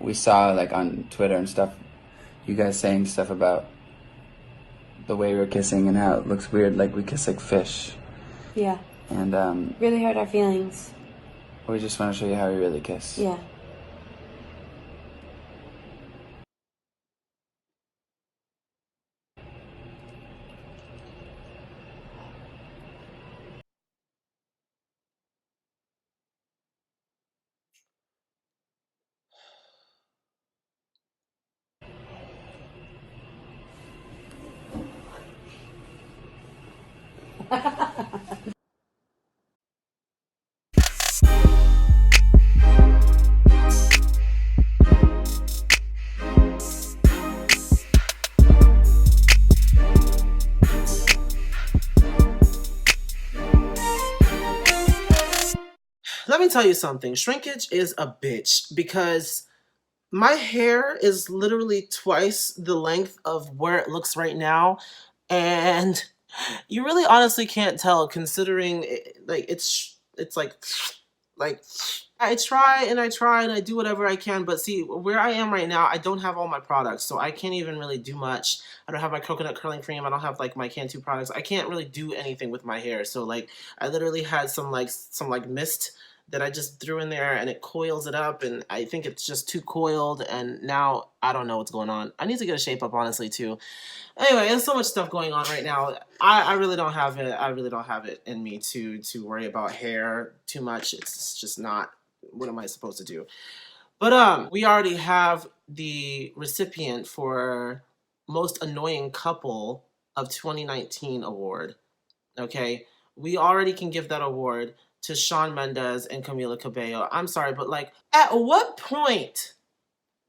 we saw like on Twitter and stuff, you guys saying stuff about the way we were kissing and how it looks weird, like we kiss like fish. Yeah. And Really hurt our feelings. we just want to show you how we really kiss. Yeah. Let me tell you something. Shrinkage is a bitch because my hair is literally twice the length of where it looks right now. And you really honestly can't tell considering like it's like I try and I do whatever I can, but see where I am right now, I don't have all my products, so I can't even really do much. I don't have my coconut curling cream, I don't have like my Cantu products. I can't really do anything with my hair. So like I literally had some mist that I just threw in there and it coils it up, and I think it's just too coiled, and now I don't know what's going on. I need to get a shape up honestly too. Anyway, there's so much stuff going on right now. I really don't have it. I really don't have it in me to worry about hair too much. It's just not. What am I supposed to do? But we already have the recipient for most annoying couple of 2019 award. Okay, we already can give that award to Shawn Mendes and Camila Cabello. I'm sorry, but like, at what point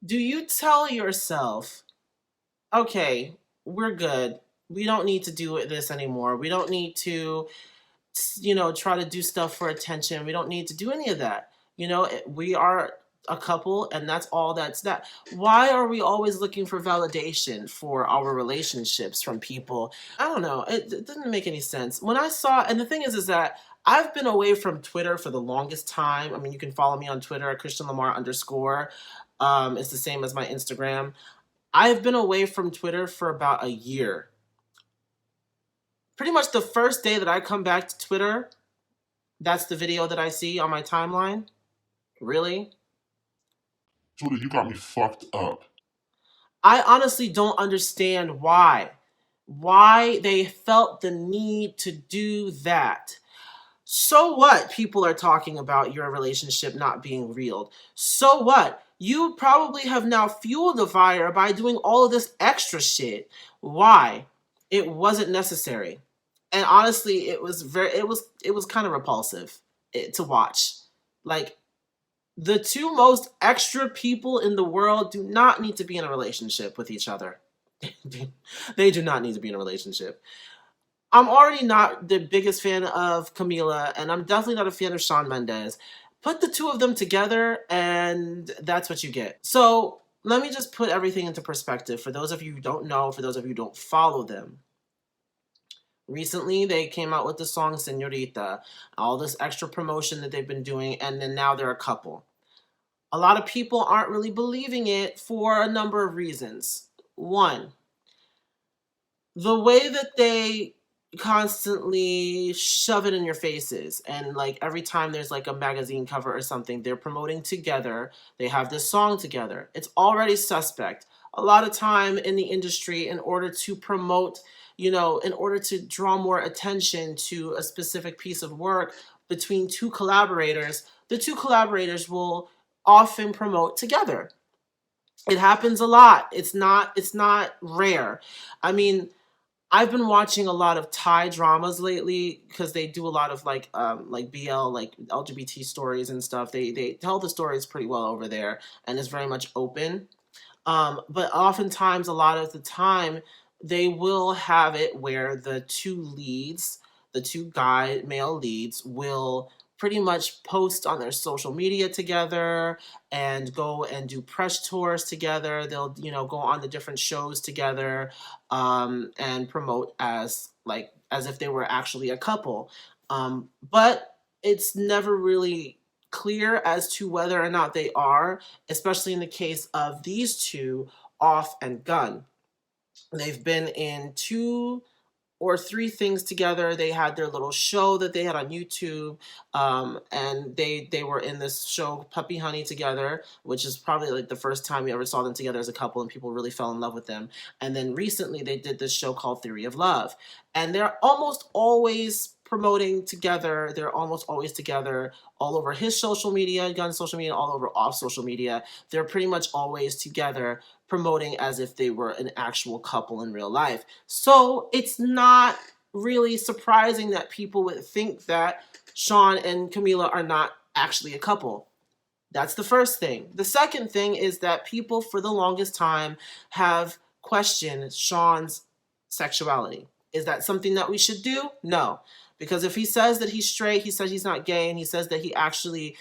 do you tell yourself, okay, we're good. We don't need to do this anymore. We don't need to, try to do stuff for attention. We don't need to do any of that. We are a couple and that's all that's that. Why are we always looking for validation for our relationships from people? I don't know. It didn't make any sense. When I saw, and the thing is that I've been away from Twitter for the longest time. I mean, you can follow me on Twitter at Christian Lamar _ it's the same as my Instagram. I've been away from Twitter for about a year. Pretty much the first day that I come back to Twitter, that's the video that I see on my timeline. Really? Twitter, you got me fucked up. I honestly don't understand why. Why they felt the need to do that. So what? People are talking about your relationship not being real. So what? You probably have now fueled the fire by doing all of this extra shit. Why? It wasn't necessary. And honestly, it was kind of repulsive to watch. Like, the two most extra people in the world do not need to be in a relationship with each other. They do not need to be in a relationship. I'm already not the biggest fan of Camila, and I'm definitely not a fan of Shawn Mendes. Put the two of them together, and that's what you get. So let me just put everything into perspective for those of you who don't know, for those of you who don't follow them. Recently, they came out with the song Senorita, all this extra promotion that they've been doing, and then now they're a couple. A lot of people aren't really believing it for a number of reasons. One, the way that they constantly shove it in your faces, and like every time there's like a magazine cover or something, they're promoting together, they have this song together, it's already suspect. A lot of time in the industry, in order to promote, in order to draw more attention to a specific piece of work between two collaborators, the two collaborators will often promote together. It happens a lot. It's not rare. I mean, I've been watching a lot of Thai dramas lately because they do a lot of like BL, like LGBT stories and stuff. They tell the stories pretty well over there, and it's very much open. But oftentimes, a lot of the time, they will have it where the two leads, the two male leads, will pretty much post on their social media together and go and do press tours together. They'll, go on the different shows together, and promote as if they were actually a couple. But it's never really clear as to whether or not they are, especially in the case of these two, Off and Gun. They've been in 2 or 3 things together. They had their little show that they had on YouTube, and they were in this show Puppy Honey together, which is probably like the first time we ever saw them together as a couple, and people really fell in love with them. And then recently they did this show called Theory of Love, and they're almost always promoting together. They're almost always together all over his social media, Gun's social media, all over Off social media. They're pretty much always together promoting as if they were an actual couple in real life. So it's not really surprising that people would think that Shawn and Camila are not actually a couple. That's the first thing. The second thing is that people for the longest time have questioned Shawn's sexuality. Is that something that we should do? No. Because if he says that he's straight, he says he's not gay, and he says that he actually,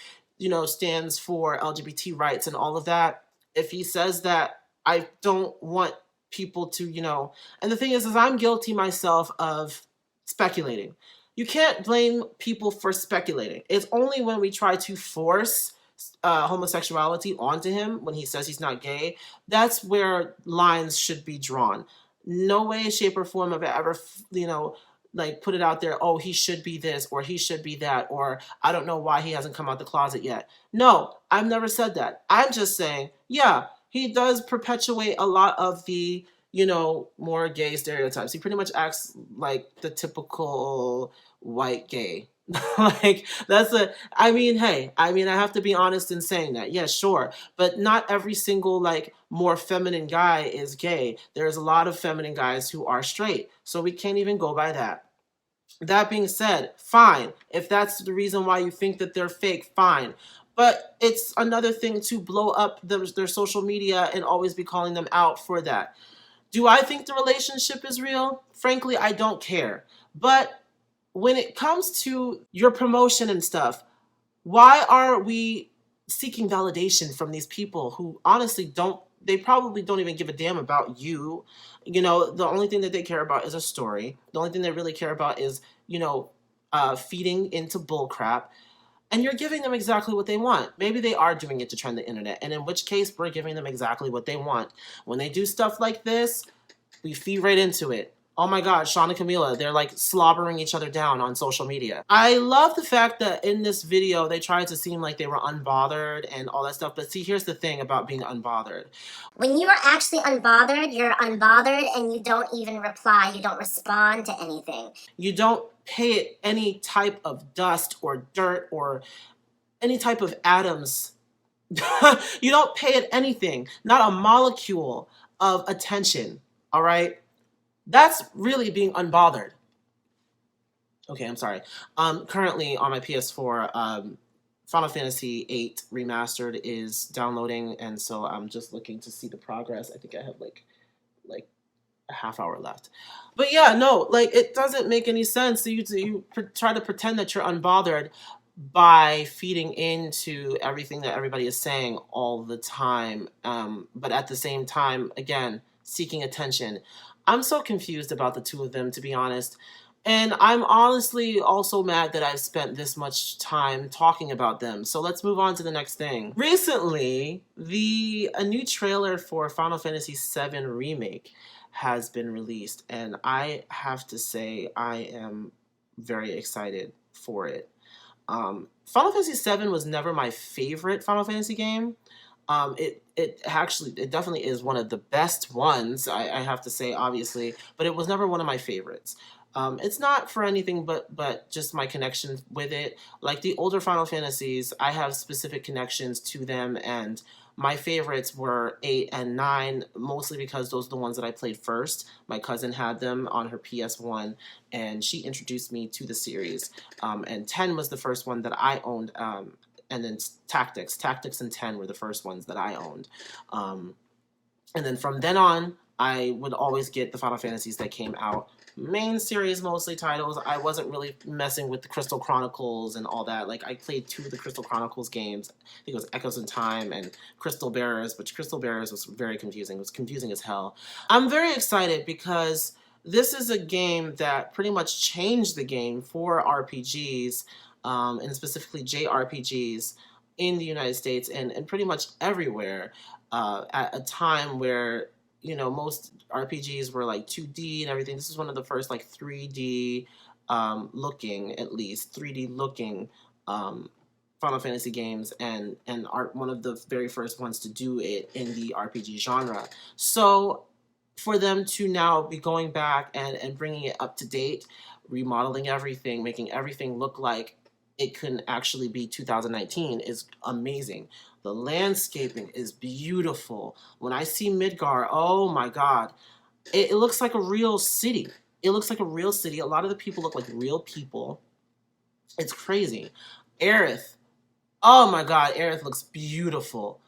stands for LGBT rights and all of that, if he says that I don't want people to, and the thing is I'm guilty myself of speculating. You can't blame people for speculating. It's only when we try to force homosexuality onto him when he says he's not gay, that's where lines should be drawn. No way, shape, or form have I ever, like put it out there, oh, he should be this or he should be that, or I don't know why he hasn't come out the closet yet. No, I've never said that. I'm just saying, yeah, he does perpetuate a lot of the, more gay stereotypes. He pretty much acts like the typical white gay. Like, hey, I have to be honest in saying that. Yeah, sure. But not every single, more feminine guy is gay. There's a lot of feminine guys who are straight. So we can't even go by that. That being said, fine. If that's the reason why you think that they're fake, fine. But it's another thing to blow up their social media and always be calling them out for that. Do I think the relationship is real? Frankly, I don't care. But when it comes to your promotion and stuff, why are we seeking validation from these people who honestly they probably don't even give a damn about you? The only thing that they care about is a story. The only thing they really care about is, feeding into bullcrap. And you're giving them exactly what they want. Maybe they are doing it to trend the internet, and in which case we're giving them exactly what they want. When they do stuff like this, we feed right into it. Oh my God, Shawn and Camila, they're like slobbering each other down on social media. I love the fact that in this video, they tried to seem like they were unbothered and all that stuff. But see, here's the thing about being unbothered. When you are actually unbothered, you're unbothered and you don't even reply. You don't respond to anything. You don't pay it any type of dust or dirt or any type of atoms. You don't pay it anything, not a molecule of attention, all right? That's really being unbothered. Okay, I'm sorry. Currently on my PS4, Final Fantasy VIII Remastered is downloading, and so I'm just looking to see the progress. I think I have like a half hour left. But yeah, no, it doesn't make any sense. So you try to pretend that you're unbothered by feeding into everything that everybody is saying all the time. But at the same time, again, seeking attention. I'm so confused about the two of them, to be honest. And I'm honestly also mad that I've spent this much time talking about them. So let's move on to the next thing. Recently, a new trailer for Final Fantasy VII Remake has been released. And I have to say, I am very excited for it. Final Fantasy VII was never my favorite Final Fantasy game. It definitely is one of the best ones, I have to say, obviously, but it was never one of my favorites. It's not for anything but just my connection with it. Like the older Final Fantasies, I have specific connections to them, and my favorites were 8 and 9, mostly because those are the ones that I played first. My cousin had them on her PS1, and she introduced me to the series. And 10 was the first one that I owned, and then Tactics and 10 were the first ones that I owned. And then from then on, I would always get the Final Fantasies that came out. Main series, mostly titles. I wasn't really messing with the Crystal Chronicles and all that. I played 2 of the Crystal Chronicles games. I think it was Echoes in Time and Crystal Bearers, which Crystal Bearers was very confusing. It was confusing as hell. I'm very excited because this is a game that pretty much changed the game for RPGs. and specifically JRPGs in the United States and pretty much everywhere at a time where, you know, most RPGs were like 2D and everything. This is one of the first like 3D looking, at least 3D looking Final Fantasy games, and are one of the very first ones to do it in the RPG genre. So for them to now be going back and bringing it up to date, remodeling everything, making everything look like it can actually be 2019 is amazing. The landscaping is beautiful. When I see Midgar, oh my god, it looks like a real city. It looks like a real city. A lot of the people look like real people. It's crazy. Aerith, oh my god, Aerith looks beautiful.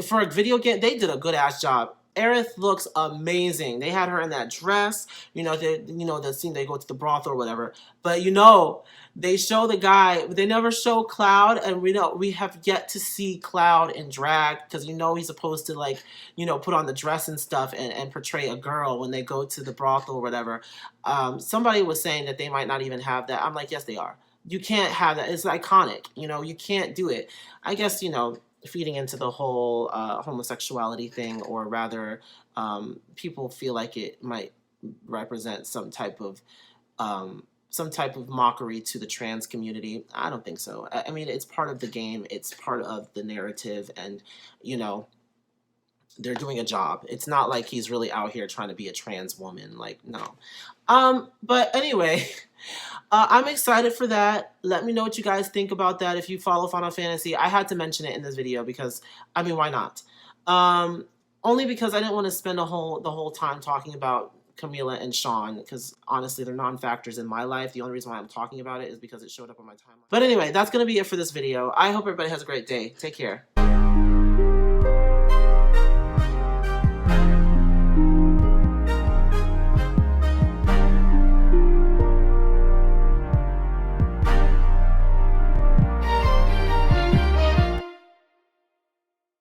For a video game, they did a good ass job. Aerith looks amazing. They had her in that dress, you know, the scene they go to the brothel or whatever. But you know, they show the guy, but they never show Cloud, and we have yet to see Cloud in drag, because you know he's supposed to, like, you know, put on the dress and stuff and portray a girl when they go to the brothel or whatever. Somebody was saying that they might not even have that. I'm like, yes, they are. You can't have that. It's iconic. You know, you can't do it. I guess, you know, feeding into the whole homosexuality thing, or rather people feel like it might represent some type of mockery to the trans community. I don't think so. I mean, it's part of the game. It's part of the narrative, and, you know, they're doing a job. It's not like he's really out here trying to be a trans woman. Like, no. But anyway, I'm excited for that. Let me know what you guys think about that if you follow Final Fantasy. I had to mention it in this video because, I mean, why not? Only because I didn't want to spend the whole time talking about Camila and Shawn, because honestly, they're non-factors in my life. The only reason why I'm talking about it is because it showed up on my timeline. But anyway, that's going to be it for this video. I hope everybody has a great day. Take care.